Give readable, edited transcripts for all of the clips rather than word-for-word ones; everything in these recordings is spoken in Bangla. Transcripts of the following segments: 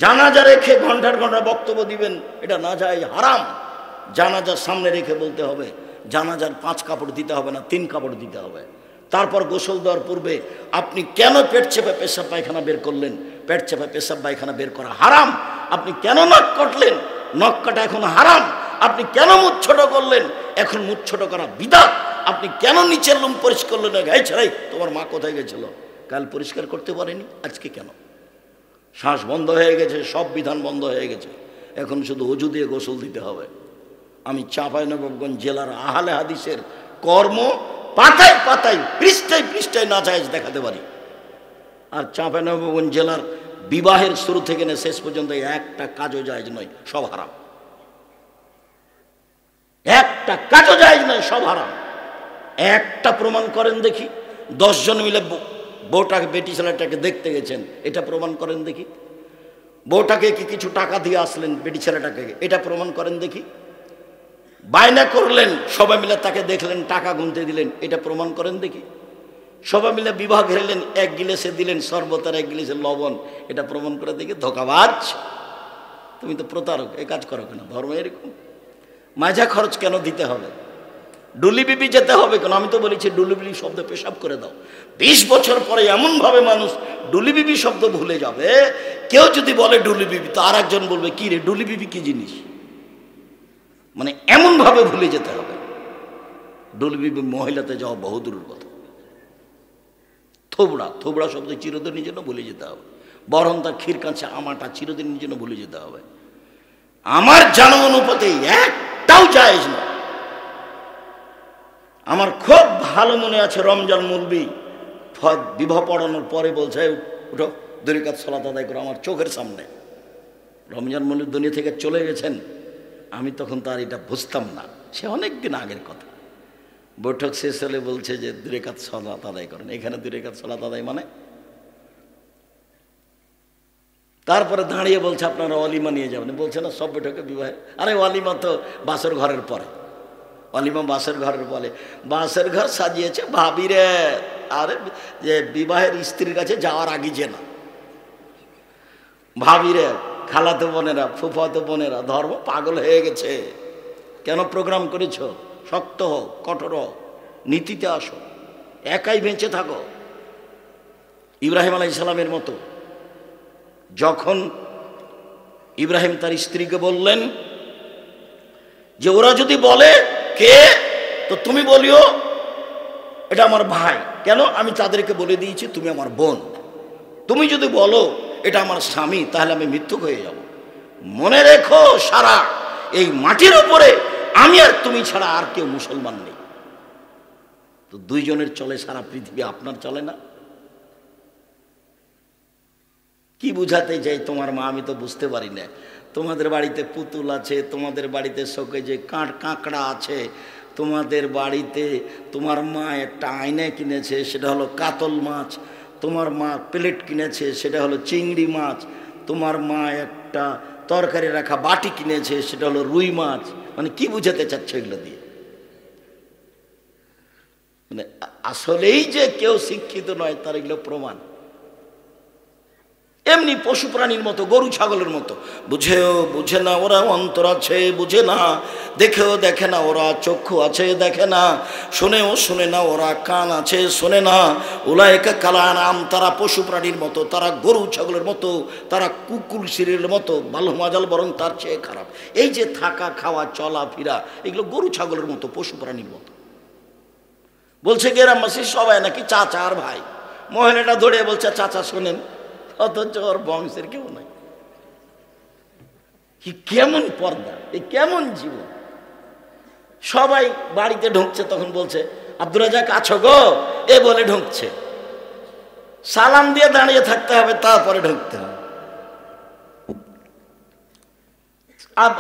জানাজা রেখে ঘন্টার ঘন্টা বক্তব্য দিবেন, এটা না যায়, হারাম। জানাজার সামনে রেখে বলতে হবে জানাজার 5 কাপড় দিতে হবে না, 3 কাপড় দিতে হবে। তারপর গোসল দেওয়ার পূর্বে আপনি কেন পেট চেপে পেশাব পায়খানা বের করলেন? পেট চেপে পেশাব পায়খানা বের করা হারাম। আপনি কেন নখ কাটলেন? নখ কাটা এখন হারাম। আপনি কেন মুখ ছোট করলেন? এখন মুখ ছোট করা বিদআত। আপনি কেন নিচের রুম পরিষ্কার করলেন? গাই ছাড়াই তোমার মা কোথায় গেছিল? কাল পরিষ্কার করতে পারেনি, আজকে কেন? শ্বাস বন্ধ হয়ে গেছে, সব বিধান বন্ধ হয়ে গেছে, এখন শুধু অজু দিয়ে গোসল দিতে হবে। আমি চাঁপাইনবাবগঞ্জ জেলার আহলে হাদিসের কর্ম পাতায় পাতায় পৃষ্ঠায় পৃষ্ঠায় নাজায়েজ দেখাতে পারি। আর চাঁপাইনবাবগঞ্জ জেলার বিবাহের শুরু থেকে না শেষ পর্যন্ত একটা কাজও জায়েজ নয়, সব হারাম। একটা কাজও জায়েজ নয়, সব হারাম। একটা প্রমাণ করেন দেখি। 10 জন মিলে বউটাকে, বেটি ছেলেটাকে দেখতে গেছেন, এটা প্রমাণ করেন দেখি। বউটাকে কি কিছু টাকা দিয়ে আসলেন বেটি ছেলেটাকে, এটা প্রমাণ করেন দেখি। বায়না করলেন, সবাই মিলে তাকে দেখলেন, টাকা গুনতে দিলেন, এটা প্রমাণ করেন দেখি। সবাই মিলে বিবাহ ঘেরলেন, 1 গিলাসে দিলেন শরবত আর 1 গিলাসে লবণ, এটা প্রমাণ করে দেখি। ধোঁকাবাজ, তুমি তো প্রতারক, এই কাজ করো কেন? ধর্ম এরকম। মাঝা খরচ কেন দিতে হবে? ডুলি বিবি যেতে হবে কেন? আমি তো বলেছি ডুলি বিবি শব্দ পেশাব করে দাও। 20 বছর পরে এমনভাবে মানুষ ডুলি বিবি শব্দ ভুলে যাবে, কেউ যদি বলে ডুলি বিবি তো আর একজন বলবে কি রে ডুলি বিবি কি জিনিস, মানে এমনভাবে ভুলে যেতে হবে। ডুলি বিবি মহিলাতে যাওয়া বহুদূরের কথা। থোবড়া, থোবড়া শব্দ চিরদিনের জন্য ভুলে যেতে হবে। বরং তার ক্ষীর কাছে আমাটা চিরদিনের জন্য ভুলে যেতে হবে। আমার জানা অনুপাতে একটাও জায়েজ না। আমার খুব ভালো মনে আছে, রমজান মুলবি বিবাহ পড়ানোর পরে বলছে উঠো 2 রাকাত সালাত আদায় করো, আমার চোখের সামনে। রমজান মুলবি দুনিয়া থেকে চলে গেছেন, আমি তখন তার এটা বুঝতাম না, সে অনেক দিন আগের কথা। বৈঠক শেষ হলে বলছে যে 2 রাকাত সালাত আদায় করেন। এখানে 2 রাকাত সালাত আদায় মানে? তারপরে দাঁড়িয়ে বলছে আপনারা ওয়ালিমা নিয়ে যাবেন। বলছে না সব বৈঠকে বিবাহে, আরে ওয়ালিমা তো বাসর ঘরের পরে। অলিমা বাসের ঘরের বলে, বাসের ঘর সাজিয়েছে ভাবিরে, আরে যে বিবাহের স্ত্রীর কাছে যাওয়ার আগে যে না ভাবিরে, খালাতো বোনেরা, ফুফাতো বোনেরা, ধর্ম পাগল হয়ে গেছে। কেন প্রোগ্রাম করেছ? শক্ত হো, কঠোর হো, নীতিতে আসো, একাই বেঁচে থাকো। ইব্রাহিম আলাইহিস সালামের মতো যখন ইব্রাহিম তার স্ত্রীকে বললেন যে ওরা যদি বলে কে, তো তুমি বলিও এটা আমার ভাই। কেন? আমি তাদেরকে বলে দিয়েছি তুমি আমার বোন। তুমি যদি বলো এটা আমার স্বামী, তাহলে আমি মিথ্যুক হয়ে যাব। মনে রেখো, সারা এই মাটির উপরে আমি আর তুমি ছাড়া আর কেউ মুসলমান নেই। তো 2 জনের চলে সারা পৃথিবী, আপনার চলে না? কি বুঝাতে চাই তোমার মা? আমি তো বুঝতে পারি না। তোমাদের বাড়িতে পুতুল আছে, তোমাদের বাড়িতে শোকেজে কাঁকড়া আছে, তোমাদের বাড়িতে তোমার মা একটা আয়না কিনেছে, সেটা হলো কাতল মাছ। তোমার মা প্লেট কিনেছে, সেটা হলো চিংড়ি মাছ। তোমার মা একটা তরকারি রাখা বাটি কিনেছে, সেটা হলো রুই মাছ। মানে কি বুঝাতে চাচ্ছ এগুলো দিয়ে? মানে আসলেই যে কেউ শিক্ষিত নয় তার এগুলো প্রমাণ। এমনি পশু প্রাণীর মতো, গরু ছাগলের মতো, বুঝেও বুঝে না ওরা, অন্তর আছে বুঝে না, দেখেও দেখে না ওরা, চক্ষু আছে দেখে না, শুনেও শুনে না ওরা, কান আছে শোনে না। উলাইকা কালানাম, তারা পশু প্রাণীর মতো, তারা গরু ছাগলের মতো, তারা কুকুর শিরের মতো, ভালো মাজাল বরং তার চেয়ে খারাপ। এই যে থাকা খাওয়া চলা ফিরা, এগুলো গরু ছাগলের মতো, পশু প্রাণীর মতো। বলছে গ্রামবাসী সবাই নাকি চাচা আর ভাই। মহিলাটা ধরে বলছে চাচা শোনেন, অথচ ওর বংশের কেউ নাই। কি কেমন পর্দা, এই কেমন জীবন! সবাই বাড়িতে ঢুকছে, তখন বলছে আব্দুর রাজ্জাক আছো গো, এ বলে ঢুকছে। সালাম দিয়ে দাঁড়িয়ে থাকতে হবে, তারপরে ঢুকতে হবে।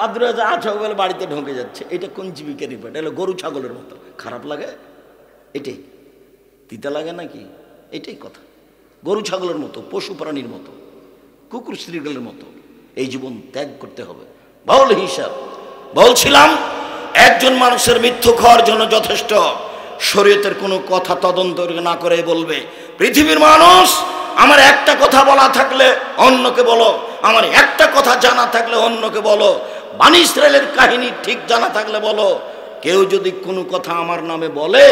আব্দুর রাজ্জাক আছো বলে বাড়িতে ঢুকে যাচ্ছে। এটা কোন জীবিকা রিপোর্ট? এলো গরু ছাগলের মতো। খারাপ লাগে? এটাই তিতা লাগে নাকি? এটাই কথা। গরু ছাগলের মতো, পশু প্রাণীর মতো, কুকুর শ্রীগলের মতো এই জীবন ত্যাগ করতে হবে। বাউল হিসাব বলছিলাম, একজন মানুষের মৃত্যু খাওয়ার জন্য যথেষ্ট শরীয়তের কোনো কথা তদন্ত না করে বলবে পৃথিবীর মানুষ আমার একটা কথা বলা থাকলে অন্যকে বলো, আমার একটা কথা জানা থাকলে অন্যকে বলো, বনী ইসরাইলের কাহিনী ঠিক জানা থাকলে বলো। কেউ যদি কোনো কথা আমার নামে বলে,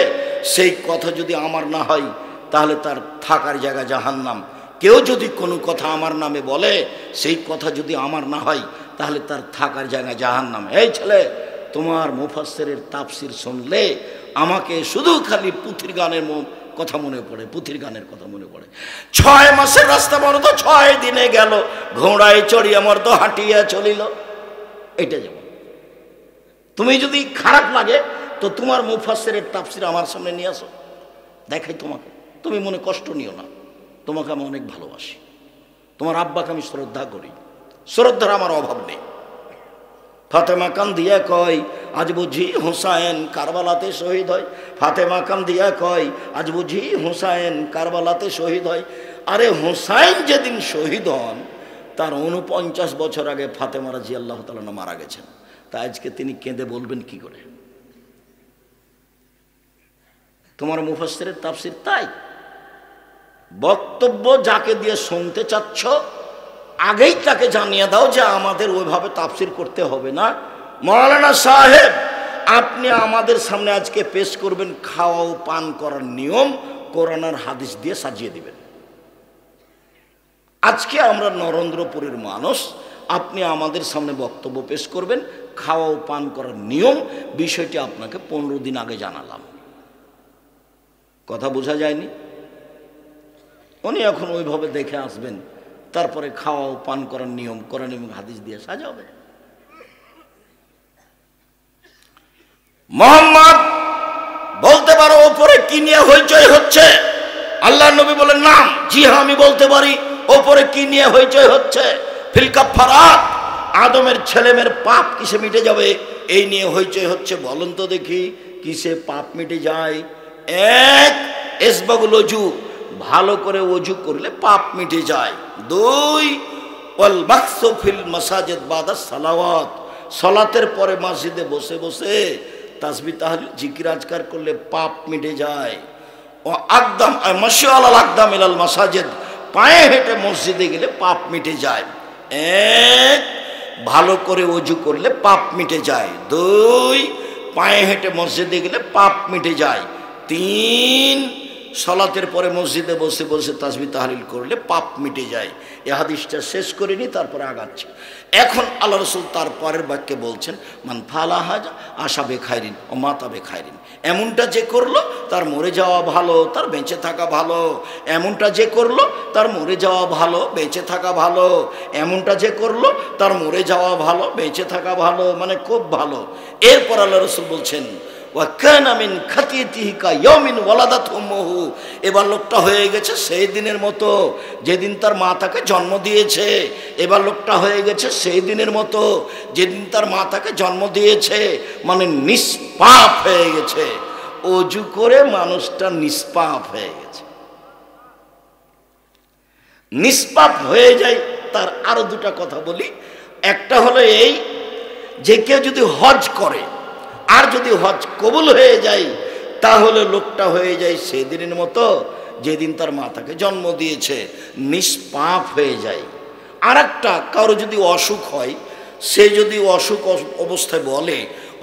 সেই কথা যদি আমার না হয় তাহলে তার থাকার জায়গা জাহান্নাম। কেউ যদি কোনো কথা আমার নামে বলে, সেই কথা যদি আমার না হয় তাহলে তার থাকার জায়গা জাহান্নাম। এই ছেলে, তোমার মুফাসসিরের তাফসীর শুনলে আমাকে শুধু খালি পুথির গানের কথা মনে পড়ে, পুথির গানের কথা মনে পড়ে। 6 মাসের রাস্তা মরদ 6 দিনে গেল, ঘোড়ায় চড়িয়া মর্দ হাঁটিয়া চলিল। এটা যেমন তুমি যদি খারাপ লাগে তো তোমার মুফাসসিরের তাফসীর আমার সামনে নিয়ে আসো, দেখাই তোমাকে। তুমি মনে কষ্ট নিও না, তোমাকে আমি অনেক ভালোবাসি, তোমার আব্বাকে আমি শ্রদ্ধা করি, শ্রদ্ধার আমার অভাব নেই। ফাতেমা কান্দিয়া কয়, আজ বুঝি হুসাইন কারবালাতে শহীদ হয়। ফাতেমা কান্দিয়া কয়, আজ বুঝি হুসাইন কারবালাতে শহীদ হয়। আরে হুসাইন যেদিন শহীদ হন তার 49 বছর আগে ফাতেমা রাদিয়াল্লাহু তাআলা মারা গেছেন। তা আজকে তিনি কেঁদে বলবেন কি করে? তোমার মুফাসসিরের তাফসীর তাই। বক্তব্য যাকে দিয়ে শুনতে চাচ্ছ আগেই তাকে জানিয়ে দাও যে আমাদের ওইভাবে তাফসীর করতে হবে না। মাওলানা সাহেব, আপনি আমাদের সামনে আজকে পেশ করবেন খাওয়া ও পান করার নিয়ম, কোরআন আর হাদিস দিয়ে সাজিয়ে দিবেন। আজকে আমরা নরেন্দ্রপুরের মানুষ, আপনি আমাদের সামনে বক্তব্য পেশ করবেন খাওয়া ও পান করার নিয়ম, বিষয়টি আপনাকে 15 দিন আগে জানালাম। কথা বোঝা যায়নি? উনি এখন ওইভাবে দেখে আসবেন, তারপরে খাওয়া ও পান করার নিয়ম কোরআন এবং হাদিস দিয়ে সাজাবে। মোহাম্মদ বলতে পারো ওপরে কি নিয়ে হইচই হচ্ছে? আল্লাহ নবী বলেন নাম, জি হ্যাঁ আমি বলতে পারি ওপরে কি নিয়ে হইচই হচ্ছে। ফিল কাফারাত, আদমের ছেলেমেয়ের পাপ কিসে মিটে যাবে এই নিয়ে হইচই হচ্ছে। বলেন তো দেখি কিসে পাপ মিটে যায়? এক, ইসবাগুল ওযু, ভালো করে ওযু করলে পাপ মিটে যায়। 2, ওয়াল মাকসু ফিল মাসাজিদ বাদা সালাওয়াত, সালাতের পরে মসজিদে বসে বসে তাসবিহ তাহলিল জিকির আজকার করলে পাপ মিটে যায়। ও আকদাম মাশি আলাল আকদাম ইলাল মাসাজিদ, পায়ে হেঁটে মসজিদে গেলে পাপ মিটে যায়। এক, ভালো করে ওযু করলে পাপ মিটে যায়। 2, পায়ে হেঁটে মসজিদে গেলে পাপ মিটে যায়। 3, সালাতের পরে মসজিদে বসে বসে তাসবিহ তাহলিল করলে পাপ মিটে যায়। এই হাদিসটা শেষ করিনি, তারপরে আগাচ্ছি। এখন আল্লাহ রাসূল তার পরের বাক্যে বলছেন, মান ফালা হাজা আশা বে খায়রিন ও মাতা বে খায়রিন, এমনটা যে করলো তার মরে যাওয়া ভালো, তার বেঁচে থাকা ভালো। এমনটা যে করলো তার মরে যাওয়া ভালো, বেঁচে থাকা ভালো। এমনটা যে করলো তার মরে যাওয়া ভালো, বেঁচে থাকা ভালো, মানে খুব ভালো। এরপর আল্লাহ রাসূল বলছেন, ওয়াকানা মিন খাতিয়াতিহি কায়াউমিন ওয়ালাদাত উম্মুহু, এবার লোকটা হয়ে গেছে সেই দিনের মতো যেদিন তার মা তাকে জন্ম দিয়েছে। এবার লোকটা হয়ে গেছে সেই দিনের মতো যেদিন তার মা তাকে জন্ম দিয়েছে, মানে নিষ্পাপ হয়ে গেছে। ওযু করে মানুষটা নিষ্পাপ হয়ে গেছে। নিষ্পাপ হয়ে যায় তার আরো দুটা কথা বলি। একটা হলো এই যে কেউ যদি হজ করে আর যদি হজ কবুল হয়ে যায় তাহলে লোকটা হয়ে যায় সেদিনের মতো যেদিন তার মা তাকে জন্ম দিয়েছে, নিষ্পাপ হয়ে যায়। আর একটা, কারো যদি অসুখ হয়, সে যদি অসুখ অবস্থায় বলে,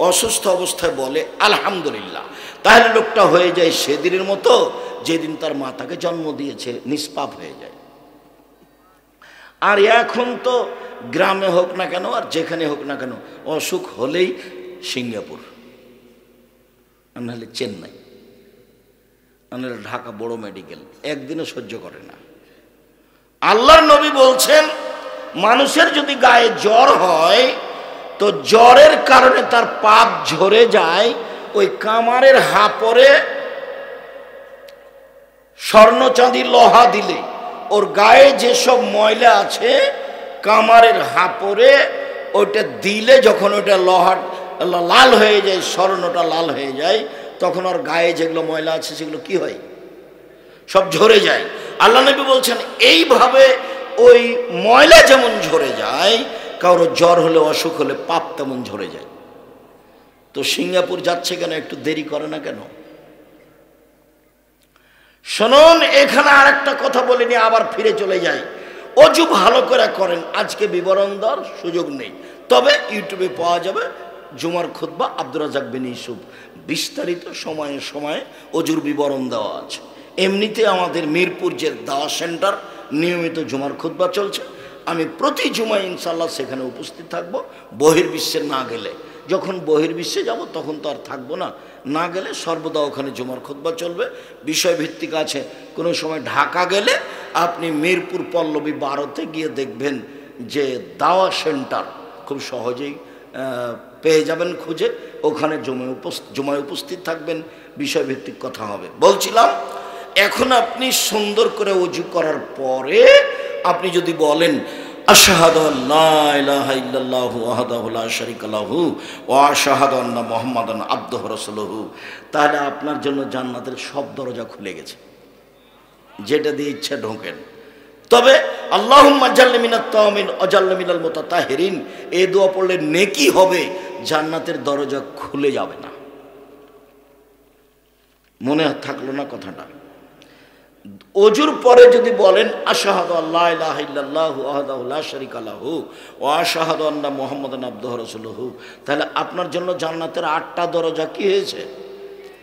অসুস্থ অবস্থায় বলে আলহামদুলিল্লাহ, তাহলে লোকটা হয়ে যায় সেদিনের মতো যেদিন তার মা তাকে জন্ম দিয়েছে, নিষ্পাপ হয়ে যায়। আর এখন তো গ্রামে হোক না কেন আর যেখানে হোক না কেন, অসুখ হলেই সিঙ্গাপুর, আর নাহলে চেন্নাই, আর নাহলে ঢাকা বড় মেডিকেল, একদিনও সহ্য করে না। আল্লাহর নবী বলছেন মানুষের যদি গায়ে জ্বর হয় তো জ্বরের কারণে তার পাপ ঝরে যায়, ওই কামারের হাপরে স্বর্ণ চাঁদি লোহা দিলে ওর গায়ে যেসব ময়লা আছে কামারের হাপরে ওইটা দিলে যখন ওইটা লোহা লাল হয়ে যায়, স্বর্ণটা লাল হয়ে যায়, তখন ওর গায়ে যেগুলো ময়লা আছে সেগুলো কি হয়? সব ঝরে যায়। আল্লাহ নবী বলছেন এইভাবে ওই ময়লা যেমন ঝরে যায়, কারো জ্বর হলে অসুখ হলে পাপ তেমন ঝরে যায়। তো সিঙ্গাপুর যাচ্ছে কেন, একটু দেরি করে না কেন? শুনুন, এখানে আর একটা কথা বলিনি, আবার ফিরে চলে যাই। অজু ভালো করে করেন, আজকে বিবরণ দেওয়ার সুযোগ নেই, তবে ইউটিউবে পাওয়া যাবে জুমার খুতবা আব্দুর রাজ্জাক বিন ইউসুফ, বিস্তারিত সময়ে সময়ে অজুর বিবরণ দেওয়া আছে। এমনিতে আমাদের মিরপুর যে দাওয়া সেন্টার নিয়মিত জুমার খুতবা চলছে, আমি প্রতি জুমায় ইনশাল্লাহ সেখানে উপস্থিত থাকব। বহির্বিশ্বে না গেলে, যখন বহির্বিশ্বে যাব তখন তো আর থাকবো না, না গেলে সর্বদা ওখানে জুমার খুতবা চলবে, বিষয়ভিত্তিক আছে। কোনো সময় ঢাকা গেলে আপনি মিরপুর পল্লবী 12-তে গিয়ে দেখবেন যে দাওয়া সেন্টার খুব সহজেই পেয়ে যাবেন খুঁজে, ওখানে জুমায় উপস্থিত থাকবেন, বিষয়ভিত্তিক কথা হবে। বলছিলাম, এখন আপনি সুন্দর করে ওযু করার পরে আপনি যদি বলেন আশহাদু আল্লা ইলাহা ইল্লাল্লাহু ওয়াহদাহু লা শারীকা লাহু ওয়া আশহাদু আন্না মুহাম্মাদান আবদুহু ওয়া রাসূলুহু, তাহলে আপনার জন্য জান্নাতের সব দরজা খুলে গেছে, যেটা দিয়ে ইচ্ছা ঢোকেন। তবে আল্লাহুম্মা জাল্লি মিনাত তাওমিন ওয়াজাল্লি মিনাল মুতাতাহিরিন, এই দোয়া পড়লে নেকি হবে, জান্নাতের দরজা খুলে যাবে না। মনে থাকলো না কথাটা? অজুর পরে যদি বলেন আশহাদু আল্লা ইলাহা ইল্লাল্লাহু ওয়াহদাহু লা শারীকা লাহু ওয়া আশহাদু আন্না মুহাম্মাদান আবদুহু ওয়া রাসূলুহু, তাহলে আপনার জন্য জান্নাতের 8টা দরজা কি হয়েছে?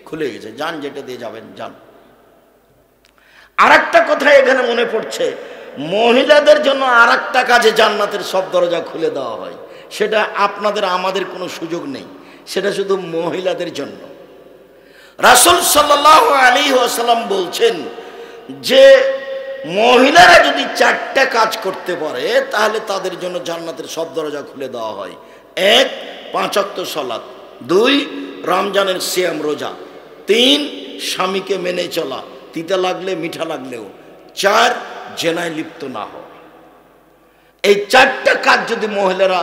খুলে গেছে। যান, যেটা দিয়ে যাবেন যান। আরেকটা কথা এখানে মনে পড়ছে, মহিলাদের জন্য আরেকটা কাজে জান্নাতের সব দরজা খুলে দেওয়া হয়, সেটা আপনাদের আমাদের কোনো সুযোগ নেই, সেটা শুধু মহিলাদের জন্য। রাসূল সাল্লাল্লাহু আলাইহি ওয়াসাল্লাম বলছেন যে মহিলারা যদি 4টা কাজ করতে পারে তাহলে তাদের জন্য জান্নাতের সব দরজা খুলে দেওয়া হয়। 1, 5 ওয়াক্ত সালাত, 2, রমজানের সিয়াম রোজা, 3, স্বামীকে মেনে চলা, তিতা লাগলে মিঠা লাগলেও, 4, জেনায় লিপ্ত না হওয়া। এই 4টা কাজ যদি মহিলারা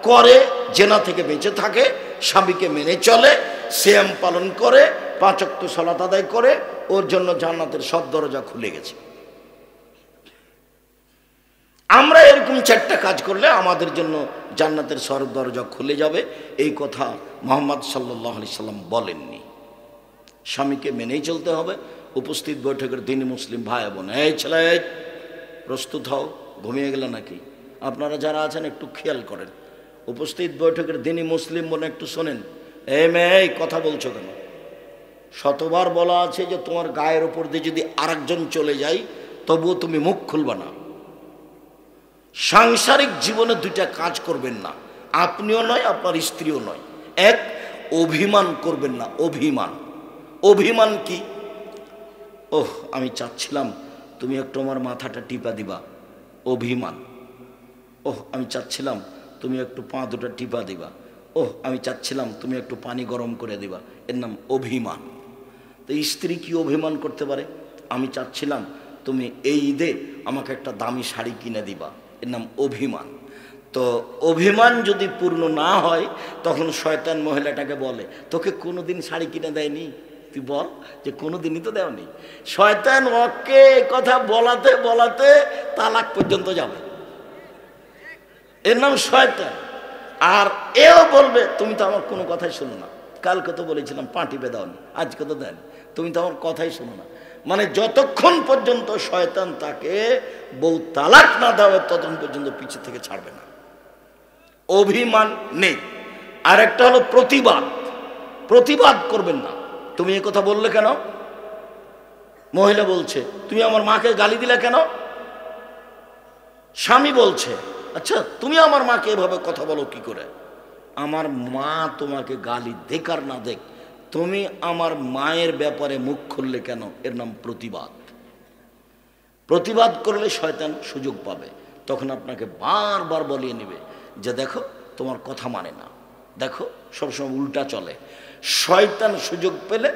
করে, জেনা থেকে বেঁচে থাকে, স্বামীকে মেনে চলে, সিয়াম পালন করে, 5 ওয়াক্ত সালাত আদায় করে, ওর জন্য জান্নাতের সব দরজা খুলে গেছে। আমরা এরকম 4টা কাজ করলে আমাদের জন্য জান্নাতের সব দরজা খুলে যাবে, এই কথা মুহাম্মদ সাল্লাল্লাহু আলাইহি সাল্লাম বলেননি। স্বামীকে মেনেই চলতে হবে। উপস্থিত বৈঠকের দিনী মুসলিম ভাই বোন, এই ছেলে প্রস্তুত হও, ঘুমিয়ে গেলে নাকি? আপনারা যারা আছেন একটু খেয়াল করেন। উপস্থিত বৈঠকের দিনী মুসলিম বোন একটু শোনেন। এই মেয়ে, কথা বলছো কেন? শতবার বলা আছে যে তোমার গায়ের উপর দিয়ে যদি আরেকজন চলে যায় তবুও তুমি মুখ খুলবা না। সাংসারিক জীবনে 2টা কাজ করবেন না, আপনিও নয় আপনার স্ত্রীও নয়। 1, অভিমান করবেন না। অভিমান, অভিমান কি? ওহ, আমি চাচ্ছিলাম তুমি একটু আমার মাথাটা টিপা দিবা, অভিমান। ওহ, আমি চাচ্ছিলাম তুমি একটু পা দুটা টিপা দিবা। ওহ, আমি চাচ্ছিলাম তুমি একটু পানি গরম করে দিবা, এর নাম অভিমান। তো স্ত্রী কি অভিমান করতে পারে? আমি চাচ্ছিলাম তুমি এই ঈদে আমাকে একটা দামি শাড়ি কিনে দিবা, এর নাম অভিমান। তো অভিমান যদি পূর্ণ না হয় তখন শয়তান মহিলাটাকে বলে, তোকে কোনোদিন শাড়ি কিনে দেয়নি? তুই বল যে কোনোদিনই তো দেওনি। শয়তান ওকে কথা বলাতে বলাতে তালাক পর্যন্ত যাবে, এর নাম শয়তান। আর এও বলবে তুমি তো আমার কোনো কথাই শোনো না, কালকে তো বলেছিলাম পা টিপে দাওনি, আজকে তো দেন, তুমি তো আমার কথাই শোনো না। মানে যতক্ষণ পর্যন্ত শয়তান তাকে বউ তালাক না দেওয়া ততক্ষণ পর্যন্ত পিছু থেকে ছাড়বে না। অভিমান নেই। আর একটা হলো প্রতিবাদ। প্রতিবাদ করবেন না। তুমি এ কথা বললে কেন? মহিলা বলছে তুমি আমার মাকে গালি দিলে কেন? স্বামী বলছে আচ্ছা তুমি আমার মাকে এভাবে কথা বলো কি করে? আমার মা তোমাকে গালি দেখ আর না দেখ, তুমি আমার মায়ের ব্যাপারে মুখ খুললে কেন? এর নাম প্রতিবাদ। প্রতিবাদ করলে শয়তান সুযোগ পাবে, তখন আপনাকে বারবার বলিয়ে নেবে যে দেখো তোমার কথা মানে না, দেখো সবসময় উল্টা চলে। শয়তান সুযোগ পেলে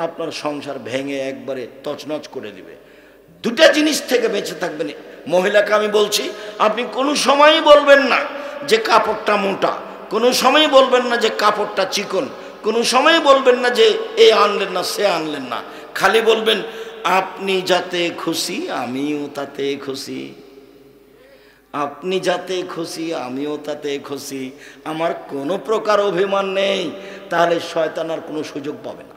আপনার সংসার ভেঙে একবারে তছনছ করে দিবে। 2টা জিনিস থেকে বেঁচে থাকবেন। মহিলাকে আমি বলছি, আপনি কোনো সময়ই বলবেন না যে কাপড়টা মোটা, কোনো সময় বলবেন না যে কাপড়টা চিকন, কোনো সময় বলবেন না যে এ আনলেন না সে আনলেন না। খালি বলবেন আপনি যাতে খুশি আমিও তাতে খুশি, আপনি যাতে খুশি আমিও তাতে খুশি, আমার কোনো প্রকার অভিমান নেই। তাহলে শয়তান আর কোনো সুযোগ পাবে না,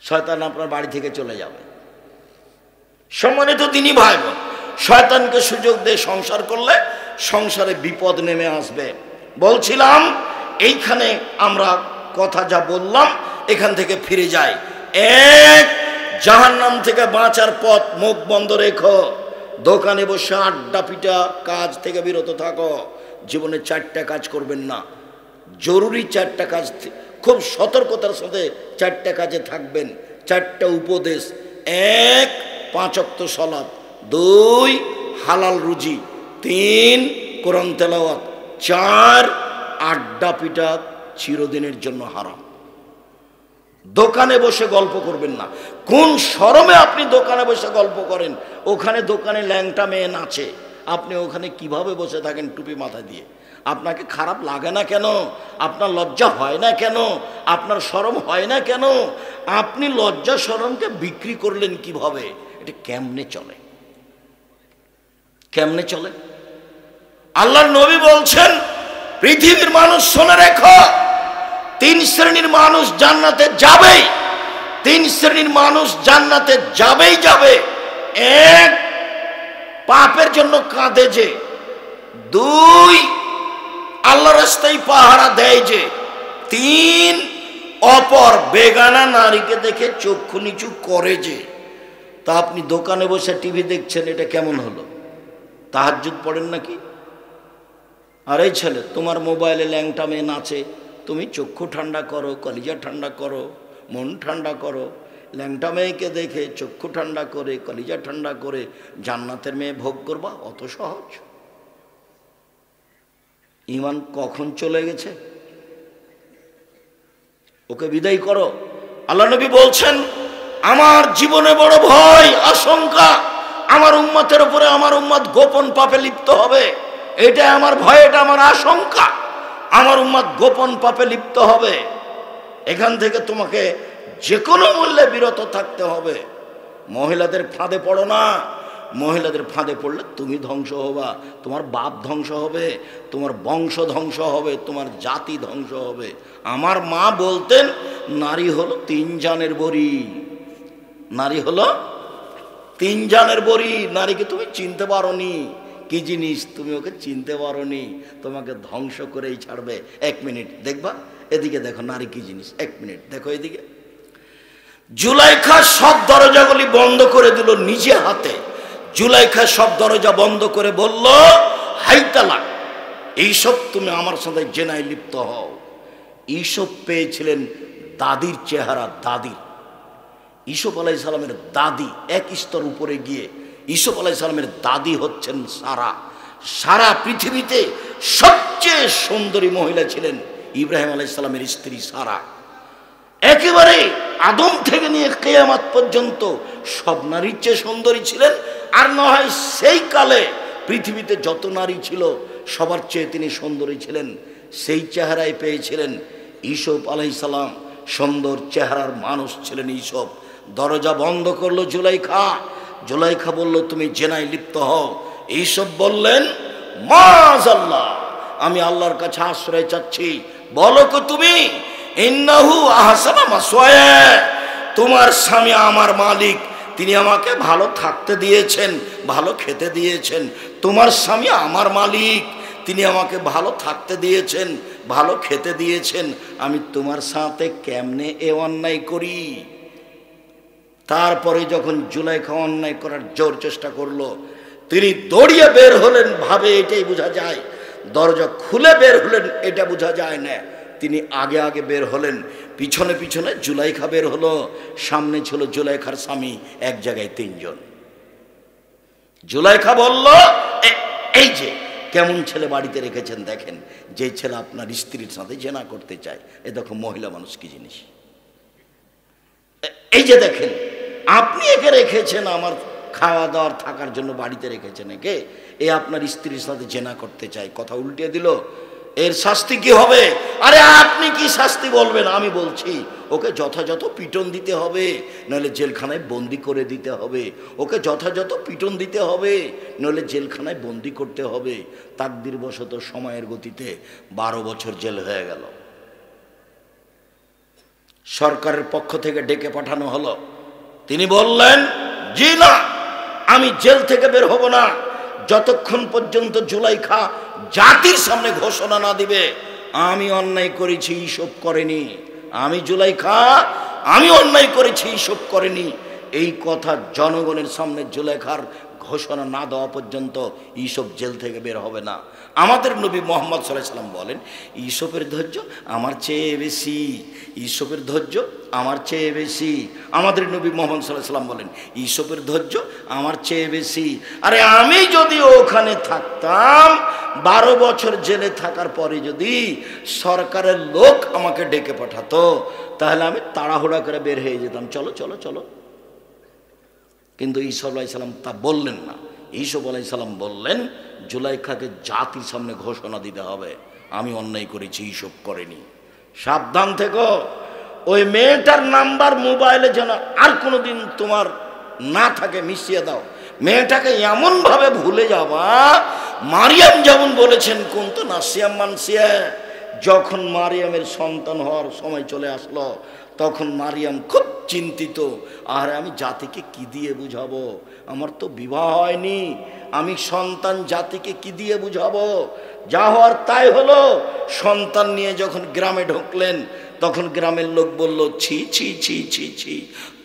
শয়তান আপনার বাড়ি থেকে চলে যাবে। সম্মানিত দিনী ভাই বোন, শয়তানকে সুযোগ দিয়ে সংসার করলে সংসারে বিপদ নেমে আসবে। বলছিলাম এইখানে আমরা কথা যা বললাম এখান থেকে ফিরে যাই। এক, জাহান্নাম থেকে বাঁচার পথ মুখ বন্ধ রেখো, দোকানে বসে আড্ডা পিটা কাজ থেকে বিরত থাকো। জীবনে 4টা কাজ করবেন না, জরুরি 4টা কাজ, খুব সতর্কতার সাথে 4টা কাজে থাকবেন। 4টা উপদেশ: 1, 5 ওয়াক্ত সালাত; 2, হালাল রুজি; 3, কোরআন তেলাওয়াত; 4, আড্ডা পিটা চিরদিনের জন্য হারাম। দোকানে বসে গল্প করবেন না। কোন শরমে আপনি দোকানে বসে গল্প করেন? ওখানে দোকানে ল্যাংটা মেয়ে নাচে, আপনি ওখানে কিভাবে বসে থাকেন টুপি মাথায় দিয়ে? আপনাকে খারাপ লাগে না কেন? আপনার লজ্জা হয় না কেন? আপনার শরম হয় না কেন? আপনি লজ্জা শরমকে বিক্রি করলেন কিভাবে? এটা কেমনে চলে? কেমনে চলে? আল্লাহর নবী বলছেন, পৃথিবীর মানুষ শুনে রেখো, 3 শ্রেণীর মানুষ জান্নাতে যাবেই। 3 শ্রেণীর মানুষ জান্নাতে যাবেই যাবে। 1, পাপের জন্য কাঁদে যে; 2, আল্লাহর রাস্তায় পাহারা দেয় যে; 3, অপর বেগানা নারীকে দেখে চক্ষু নিচু করে যে। তা আপনি দোকানে বসে টিভি দেখছেন, এটা কেমন হলো? তাহাজ্জুদ পড়েন নাকি? আর এই ছেলে, তোমার মোবাইলে ল্যাংটা মেয়ে নাচে, তুমি চক্ষু ঠান্ডা করো, কলিজা ঠান্ডা করো, মন ঠান্ডা করো। ল্যাংটা মেয়েকে দেখে চক্ষু ঠান্ডা করে, কলিজা ঠান্ডা করে জান্নাতের মেয়ে ভোগ করবা? অত সহজ? ঈমান কখন চলে গেছে? ওকে বিদায় করো। আল্লাহ নবী বলছেন, আমার জীবনে বড় ভয়, আশঙ্কা, আমার উম্মতের উপরে আমার উম্মত গোপন পাপে লিপ্ত হবে। এটা আমার ভয়, এটা আমার আশঙ্কা। আমার উম্মত গোপন পাপে লিপ্ত হবে। এখান থেকে তোমাকে যে কোনো মূল্যে বিরত থাকতে হবে। মহিলাদের ফাঁদে পড়ো না। মহিলাদের ফাঁদে পড়লে তুমি ধ্বংস হবা, তোমার বাপ ধ্বংস হবে, তোমার বংশ ধ্বংস হবে, তোমার জাতি ধ্বংস হবে। আমার মা বলতেন, নারী হলো 3 জানের বড়ি। নারী হলো 3 জানের বড়ি। নারীকে তুমি চিনতে পারোনি, কি জিনিস তুমি ওকে চিনতে পারোনি, তোমাকে ধ্বংস করেই ছাড়বে। 1 মিনিট দেখবা, এদিকে দেখো নারী কি জিনিস। 1 মিনিট দেখো এদিকে। জুলাইখা সব দরজাগুলি বন্ধ করে দিল নিজে হাতে। জুলাইখা সব দরজা বন্ধ করে বলল, হাই তালাক, এইসব তুমি আমার সাথে জেনায় লিপ্ত হও। এইসব পেয়েছিলেন দাদির চেহারা, দাদির। ইউসুফ আলাইহিস সালামের দাদি 1 স্তর উপরে গিয়ে, ইউসুফ আলাইহিস সালামের দাদি হচ্ছেন সারা। সারা পৃথিবীতে সবচেয়ে সুন্দরী মহিলা ছিলেন ইব্রাহিম আলাইহিস সালামের স্ত্রী সারা। একেবারে আদম থেকে নিয়ে কিয়ামত পর্যন্ত সব নারীর চেয়ে সুন্দরী ছিলেন। আর না হয় সেই কালে পৃথিবীতে যত নারী ছিল সবার চেয়ে তিনি সুন্দরী ছিলেন। সেই চেহারায় পেয়েছিলেন ইউসুফ আলাইহিস সালাম। সুন্দর চেহারার মানুষ ছিলেন ইউসুফ। দরজা বন্ধ করলো জুলাইখা। জুলাইখা বলল, তুমি জেনায় লিপ্ত হও। ইউসুফ বললেন, মাযাল্লাহ, আমি আল্লাহর কাছে আশ্রয় চাচ্ছি। বলো কি তুমি? ইন্নাহু আহসানা মাসওয়ায়া, তোমার স্বামী আমার মালিক, তিনি আমাকে ভালো থাকতে দিয়েছেন, ভালো খেতে দিয়েছেন। তোমার স্বামী আমার মালিক, তিনি আমাকে ভালো থাকতে দিয়েছেন, ভালো খেতে দিয়েছেন। আমি তোমার সাথে কেমনে এ অন্যায় করি? তারপরে যখন জুলাইখা অন্যায় করার জোর চেষ্টা করলো, তিনি দৌড়িয়ে বের হলেন, ভাবে এটাই বোঝা যায়। দরজা খুলে বের হলেন এটা বোঝা যায় না। তিনি আগে আগে বের হলেন, পিছনে পিছনে জুলাইখা বের হলো। সামনে ছিল জুলাইখার স্বামী, এক জায়গায় 3 জন। জুলাইখা বলল, এই যে কেমন ছেলে বাড়িতে রেখেছেন দেখেন, যে ছেলে আপনার স্ত্রীর সাথে জেনা করতে চায়। এ দেখো মহিলা মানুষ কি জিনিস। এই যে দেখেন, আপনি একে রেখেছেন আমার খাওয়া দাওয়ার থাকার জন্য, বাড়িতে রেখেছেন একে, এ আপনার স্ত্রীর সাথে জেনা করতে চায়। কথা উল্টে দিল। এর শাস্তি কি হবে? আরে আপনি কি শাস্তি বলবেন? আমি বলছি, ওকে যথাযথ পিটন দিতে হবে, নইলে জেলখানায় বন্দি করে দিতে হবে। ওকে যথাযথ পিটন দিতে হবে, নইলে জেলখানায় বন্দি করতে হবে। তাকদির বশত সময়ের গতিতে 12 বছর জেল হয়ে গেল। সরকারের পক্ষ থেকে ডেকে পাঠানো হলো। তিনি বললেন, জি না, আমি জেল থেকে বের হব না যতক্ষণ পর্যন্ত জুলাইখা জাতির সামনে ঘোষণা না দিবে আমি অন্যায় করেছি, এইসব করেনি। আমি জুলাইখা, আমি অন্যায় করেছি, এইসব করেনি। এই কথা জনগণের সামনে জুলাইখার ঘোষণা না দেওয়া পর্যন্ত ইসব জেল থেকে বের হবে না। আমাদের নবী মুহাম্মদ সাল্লাল্লাহু আলাইহি ওয়াসাল্লাম বলেন, ইসবের ধৈর্য আমার চেয়ে বেশি, ইসবের ধৈর্য আমার চেয়ে বেশি। আমাদের নবী মুহাম্মদ সাল্লাল্লাহু আলাইহি ওয়াসাল্লাম বলেন, ইসবের ধৈর্য আমার চেয়ে বেশি। আরে আমি যদি ওখানে থাকতাম, 12 বছর জেলে থাকার পরে যদি সরকারের লোক আমাকে ডেকে পাঠাতো, তাহলে আমি তাড়াহুড়া করে বের হয়ে যেতাম, চলো চলো চলো। কিন্তু ঈসা আলাইহিস সালাম তা বললেন না। ঈসা আলাইহিস সালাম বললেন, জুলাইখাকে জাতির সামনে ঘোষণা দিতে হবে আমি অন্যায় করেছি, এইসব করেনি। সাবধান থেকো, ওই মেয়েটার নাম্বার মোবাইলে যেন আর কোনোদিন তোমার না থাকে, মিশিয়ে দাও। মেয়েটাকে এমনভাবে ভুলে যাবা, মারিয়াম যেমন বলেছেন কুনতু নাসিয়াম মানসিয়া, যখন মারিয়ামের সন্তান হওয়ার সময় চলে আসলো তখন মারিয়াম খুব চিন্তিত, আর আমি জাতিকে কি দিয়ে বুঝাবো, আমার তো বিবাহ হয়নি, আমি সন্তান জাতিকে কি দিয়ে বুঝাবো। যা হওয়ার তাই হলো। সন্তান নিয়ে যখন গ্রামে ঢুকলেন তখন গ্রামের লোক বলল, ছি ছি ছি ছি ছি,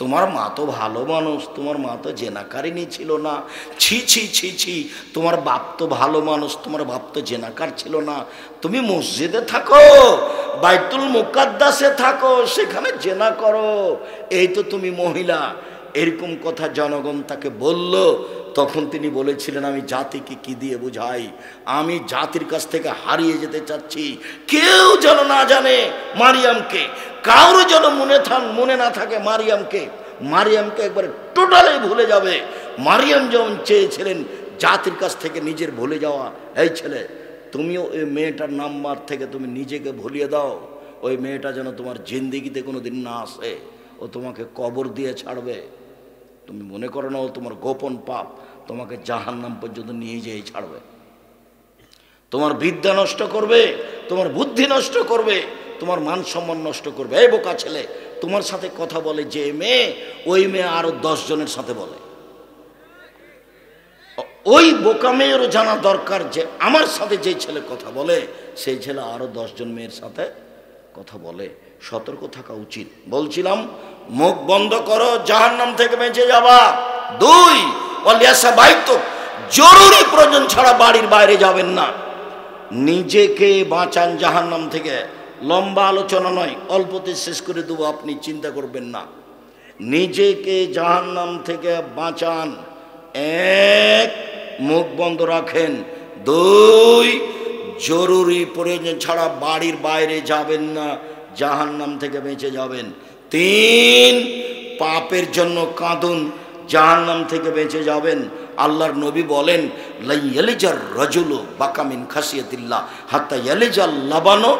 তোমার মা তো ভালো মানুষ, তোমার মা তো জেনাকারিনী ছিল না। ছি ছি ছি ছি, তোমার বাপ তো ভালো মানুষ, তোমার বাপ তো জেনাকার ছিল না। তুমি মসজিদে থাকো, বাইতুল মুকাদ্দাসে থাকো, সেখানে জেনা করো, এই তো তুমি মহিলা। এরকম কথা জনগণ তাকে বলল। তখন তিনি বলেছিলেন, আমি জাতিকে কি দিয়ে বুঝাই, আমি জাতির কাছ থেকে হারিয়ে যেতে চাচ্ছি। কেউ যেন না জানে মারিয়ামকে, কারো যেন মনে না থাকে মারিয়ামকে। মারিয়ামকে একবারে টোটালি ভুলে যাবে। মারিয়াম যেমন চেয়েছিলেন জাতির কাছ থেকে নিজের ভুলে যাওয়া, এই ছেলে তুমিও ওই মেয়েটার নাম্বার থেকে তুমি নিজেকে ভুলিয়ে দাও। ওই মেয়েটা যেন তোমার জিন্দিগিতে কোনো দিন না আসে, ও তোমাকে কবর দিয়ে ছাড়বে। তুমি মনে করো না ও তোমার গোপন পাপ, তোমাকে জাহান্নাম পর্যন্ত নিয়ে যেয়ে ছাড়বে। তোমার বিদ্যা নষ্ট করবে, তোমার বুদ্ধি নষ্ট করবে, তোমার মান সম্মান নষ্ট করবে। এই বোকা ছেলে, তোমার সাথে কথা বলে যে মেয়ে, ওই মেয়ে আরো 10 জনের সাথে বলে। ওই বোকা মেয়েরও জানা দরকার যে আমার সাথে যে ছেলে কথা বলে, সেই ছেলে আরো 10 জন মেয়ের সাথে কথা বলে। সতর্ক থাকা উচিত। বলছিলাম, মুখ বন্ধ করো, জাহান্নাম থেকে বেঁচে যাবা। 2, ওয়ালিয়াসা বাইতো, জরুরি প্রয়োজন ছাড়া বাড়ির বাইরে যাবেন না। নিজেকে বাঁচান জাহান্নাম থেকে। লম্বা আলোচনা নয়, অল্পতে শেষ করে দেবো, আপনি চিন্তা করবেন না। নিজেকে জাহান্নাম থেকে বাঁচান। 1, মুখ বন্ধ রাখেন। 2, জরুরি প্রয়োজন ছাড়া বাড়ির বাইরে যাবেন না, জাহান্নাম থেকে বেঁচে যাবেন। 3, পাপের জন্য কাঁদুন, জাহান্নাম থেকে বেঁচে যাবেন। আল্লাহর নবী বলেন, লা ইয়ালিজার রাজুলু বাকা মিন খাসিয়াতিল্লাহ হাত্তা ইয়ালিজাল লাবানো।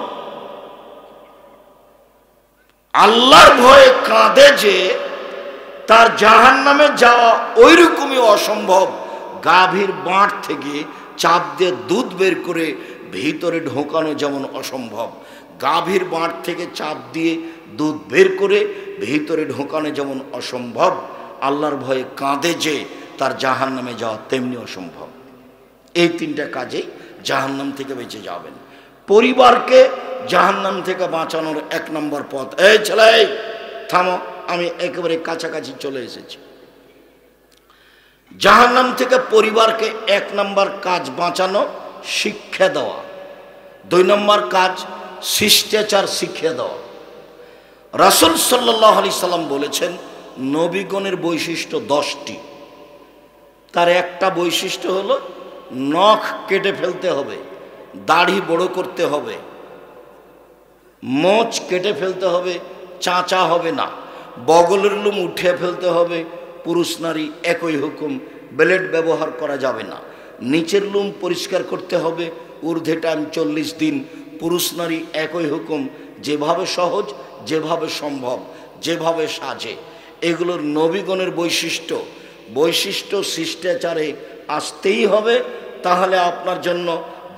আল্লাহর ভয়ে কাঁদে যে তার জাহান্নামে যাওয়া ওইরকমই অসম্ভব। গাভীর বাঁট থেকে চাপ দিয়ে দুধ বের করে ভিতরে ঢোকানো যেমন অসম্ভব, গাভীর বাঁট থেকে চাপ দিয়ে দুধ বের করে ভিতরে ঢোকানো যেমন অসম্ভব, আল্লাহর ভয়ে কাঁদে যে তার জাহান্নামে যাওয়া তেমনি অসম্ভব। এই 3টা কাজেই জাহান্নাম থেকে বেঁচে যাবেন। পরিবারকে জাহান্নাম থেকে বাঁচানোর 1 নম্বর পথ, এই ছেলে থামো, আমি একেবারে কাছাকাছি চলে এসেছি। জাহান্নাম থেকে পরিবারকে 1 নম্বর কাজ বাঁচানো, শিক্ষা দেওয়া। 2 নম্বর কাজ শিষ্টাচার শিখিয়ে দেওয়া। রাসূল সাল্লাল্লাহু আলাইহি সাল্লাম বলেছেন, নবীগণের বৈশিষ্ট্য 10টি। তার একটা বৈশিষ্ট্য হলো নখ কেটে ফেলতে হবে, দাড়ি বড় করতে হবে, মোচ কেটে ফেলতে হবে, চাঁচা হবে না, বগলের লোম উঠিয়ে ফেলতে হবে। পুরুষ নারী একই হুকুম, ব্লেড ব্যবহার করা যাবে না। নিচের লোম পরিষ্কার করতে হবে, ঊর্ধ্বে টাইম 40 দিন। পুরুষ নারী একই হুকুম, যেভাবে সহজ, যেভাবে সম্ভব, যেভাবে সাজে। এগুলোর নবীগণের বৈশিষ্ট্য শিষ্টাচারে আসতেই হবে, তাহলে আপনার জন্য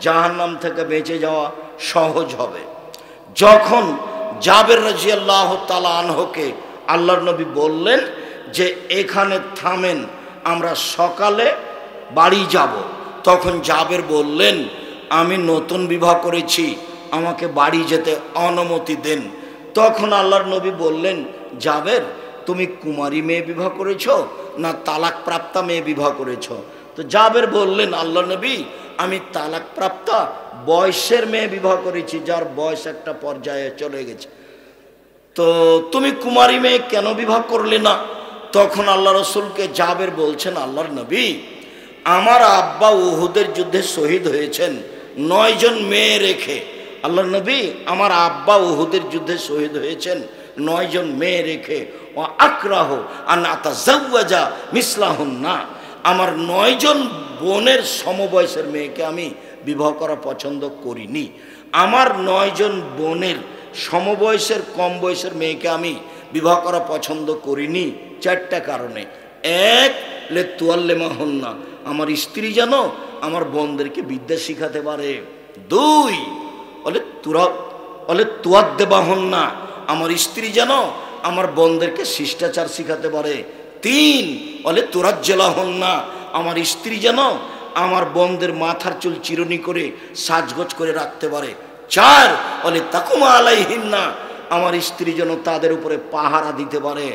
জাহান্নাম থেকে বেঁচে যাওয়া সহজ হবে। যখন জাবের রাদিয়াল্লাহু তাআলা আনহুকে আল্লাহর নবী বললেন যে এখানে থামেন, আমরা সকালে বাড়ি যাব। তখন জাবের বললেন, আমি নতুন বিবাহ করেছি, আমাকে বাড়ি যেতে অনুমতি দেন। তখন আল্লাহর নবী বললেন, জাবের, তুমি কুমারী মেয়ে বিবাহ করেছো না তালাক প্রাপ্তা মেয়ে বিবাহ করেছো? তো জাবের বললেন, আল্লাহর নবী, আমি তালাক প্রাপ্তা বয়সের মেয়ে বিবাহ করেছি, যার বয়স একটা পর্যায়ে চলে গেছে। তো তুমি কুমারী মেয়ে কেন বিবাহ করলে না? তখন আল্লাহ রসুলকে জাবের বলছেন, আল্লাহর নবী, আমার আব্বা উহুদের যুদ্ধে শহীদ হয়েছেন 9 জন মেয়ে রেখে। আল্লাহর নবী, আমার আব্বা উহুদের যুদ্ধে শহীদ হয়েছেন 9 জন মেয়ে রেখে। ও আকরাহ আন আতাজাওয়াজা মিসলাহুন্না, আমার 9 জন বোনের সমবয়সের মেয়েকে আমি বিবাহ করা পছন্দ করিনি। আমার 9 জন বোনের সমবয়সের কম বয়সের মেয়েকে আমি বিবাহ করা পছন্দ করিনি 4টা কারণে। 1, লে তুয়াল্লেমা হন না, আমার স্ত্রী যেন আমার বোনদেরকে বিদ্যা শিখাতে পারে। 2, বলে তুয়াদ দেবা হন না, আমার স্ত্রী যেন আমার বোনদেরকে শিষ্টাচার শিখাতে পারে। 3, বলে তুরাজ্জেলা হন না, আমার স্ত্রী যেন আমার বোনদের মাথার চুল চিরুনি করে সাজগোজ করে রাখতে পারে। 4, বলে তাকুমা আলাইহিন না, আমার স্ত্রী যেন তাদের উপরে পাহারা দিতে পারে।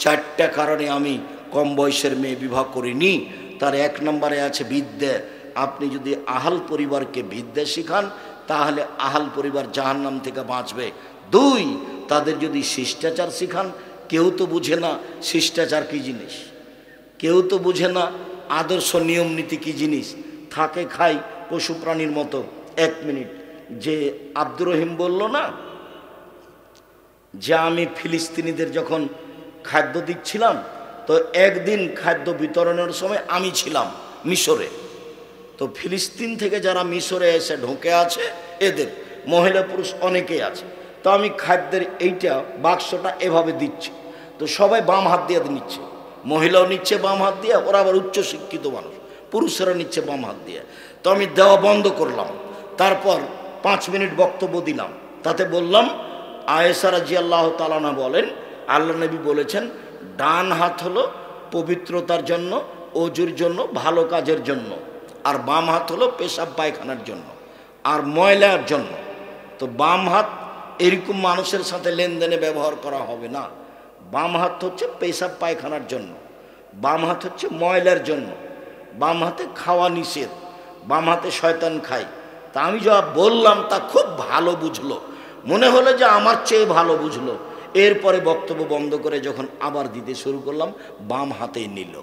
4টা কারণে আমি কম বয়সের মেয়ে বিবাহ করিনি। তার 1 নম্বরে আছে বিদ্যা। আপনি যদি আহাল পরিবারকে বিদ্যা শিখান, তাহলে আহাল পরিবার জাহান্নাম থেকে বাঁচবে। 2, তাদের যদি শিষ্টাচার শিখান, কেউ তো বুঝে না শিষ্টাচার কি জিনিস, কেউ তো বুঝে না আদর্শ নিয়ম নীতি কি জিনিস, থাকে খাই পশু প্রাণীর মতো। 1 মিনিট, যে আব্দুর রহিম বলল না যে আমি ফিলিস্তিনিদের যখন খাদ্য দিচ্ছিলাম, তো একদিন খাদ্য বিতরণের সময় আমি ছিলাম মিশরে। তো ফিলিস্তিন থেকে যারা মিশরে এসে ঢোকে আছে, এদের মহিলা পুরুষ অনেকেই আছে। তো আমি খাদ্যের এইটা বাক্সটা এভাবে দিচ্ছি, তো সবাই বাম হাত দিয়ে নিচ্ছে, মহিলাও নিচ্ছে বাম হাত দিয়ে, ওরা আবার উচ্চশিক্ষিত মানুষ, পুরুষেরা নিচ্ছে বাম হাত দিয়ে। তো আমি দেওয়া বন্ধ করলাম, তারপর 5 মিনিট বক্তব্য দিলাম। তাতে বললাম, আয়েশা রাদিয়াল্লাহু তাআলা আনহা বলেন, আল্লাহ নবী বলেছেন, ডান হাত হলো পবিত্রতার জন্য, ওজুর জন্য, ভালো কাজের জন্য, আর বাম হাত হলো পেশাব পায়খানার জন্য আর ময়লার জন্য। তো বাম হাত এরকম মানুষের সাথে লেনদেনে ব্যবহার করা হবে না। বাম হাত হচ্ছে পেশাব পায়খানার জন্য, বাম হাত হচ্ছে ময়লার জন্য, বাম হাতে খাওয়া নিষেধ, বাম হাতে শয়তান খায়। তা আমি যা বললাম তা খুব ভালো বুঝলো, মনে হলো যে আমার চেয়ে ভালো বুঝলো। এরপরে বক্তব্য বন্ধ করে যখন আবার দিতে শুরু করলাম, বাম হাতেই নিল।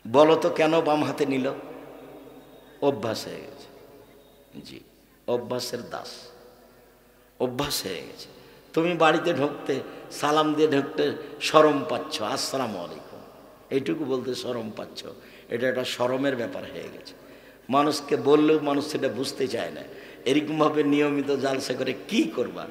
বলো তো কেন বাম হাতে নিল? অভ্যাস হয়ে গেছে। জি, অভ্যাসের দাস, অভ্যাস হয়ে গেছে। তুমি বাড়িতে ঢুকতে সালাম দিয়ে ঢুকতে শরম পাচ্ছ, আসসালামু আলাইকুম এইটুকু বলতে শরম পাচ্ছ, এটা একটা শরমের ব্যাপার হয়ে গেছে। মানুষকে বললেও মানুষ সেটা বুঝতে চায় না। এরকমভাবে নিয়মিত জালসা করে কি করবা,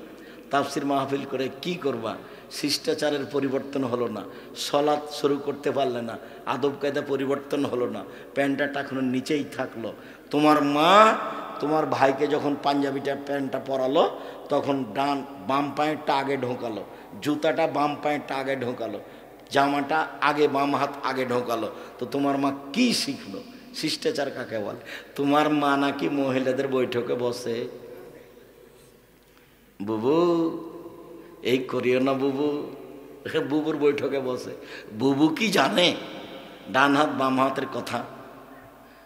তাফসির মাহফিল করে কি করবা? শিষ্টাচারের পরিবর্তন হলো না, সলাৎ শুরু করতে পারলে না, আদব কায়দা পরিবর্তন হলো না, প্যান্টটা এখনো নিচেই থাকলো। তোমার মা তোমার ভাইকে যখন পাঞ্জাবিটা প্যান্টটা পরালো, তখন বাম পায়েরটা আগে ঢোকালো, জুতাটা বাম পায়েরটা আগে ঢোকালো, জামাটা আগে বাম হাত আগে ঢোকালো। তো তোমার মা কি শিখলো? শিষ্টাচার কাকে বলে? তোমার মা নাকি মহিলাদের বৈঠকে বসে, বুবু এই করিও না বুবু, বুবুর বৈঠকে বসে। বুবু কি জানে ডান হাত বাম হাতের কথা?